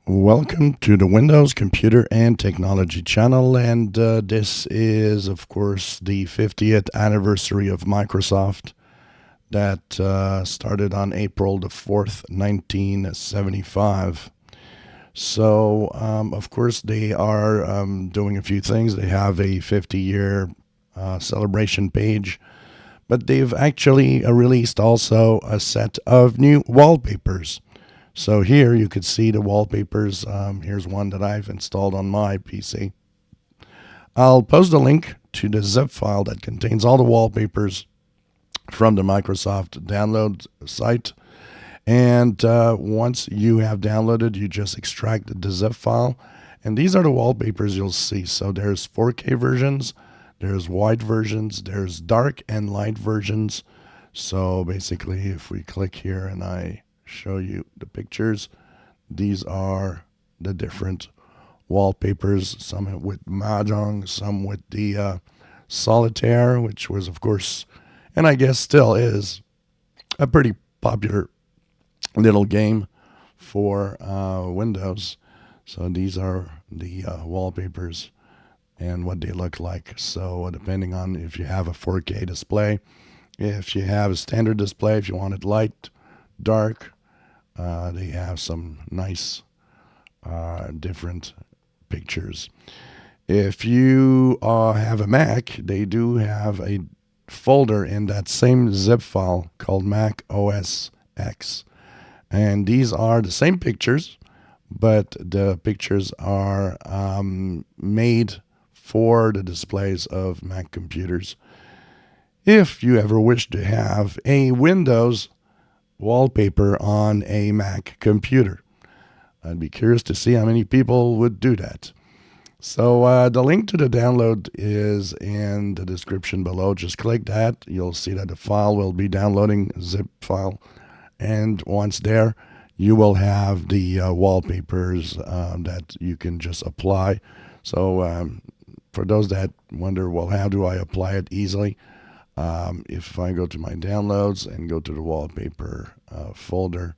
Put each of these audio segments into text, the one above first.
Welcome to the Windows Computer and Technology channel, and this is, of course, the 50th anniversary of Microsoft that started on April the 4th, 1975. So, of course, they are doing a few things. They have a 50-year celebration page, but they've actually released also a set of new wallpapers. So here you could see the wallpapers. Here's one that I've installed on my PC. I'll post a link to the zip file that contains all the wallpapers from the Microsoft download site. And once you have downloaded, you just extract the zip file. And these are the wallpapers you'll see. So there's 4K versions, there's white versions, there's dark and light versions. So basically, if we click here and I show you the pictures, these are the different wallpapers, some with mahjong, some with the solitaire, which was, of course, and I guess still is, a pretty popular little game for Windows. So these are the wallpapers and what they look like. So depending on if you have a 4K display, if you have a standard display, if you want it light, dark, they have some nice different pictures. If you have a Mac, they do have a folder in that same zip file called MacOS X. And these are the same pictures, but the pictures are made for the displays of Mac computers. If you ever wish to have a Windows wallpaper on a Mac computer, I'd be curious to see how many people would do that. So the link to the download is in the description below. Just click that. You'll see that the file will be downloading a zip file. And once there, you will have the wallpapers that you can just apply. So for those that wonder, well, how do I apply it easily? If I go to my downloads and go to the wallpaper folder,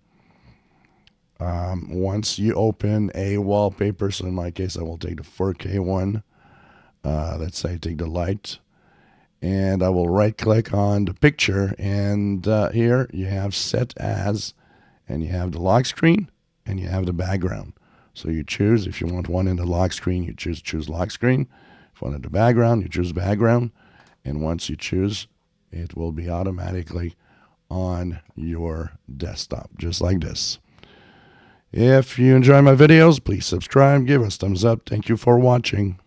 once you open a wallpaper, so in my case, I will take the 4K one. Let's say I take the light, and I will right click on the picture, and here you have set as, and you have the lock screen, and you have the background. So you choose, if you want one in the lock screen, you choose lock screen. If you want in the background, you choose background. And once you choose, it will be automatically on your desktop, just like this. If you enjoy my videos, please subscribe, give us thumbs up. Thank you for watching.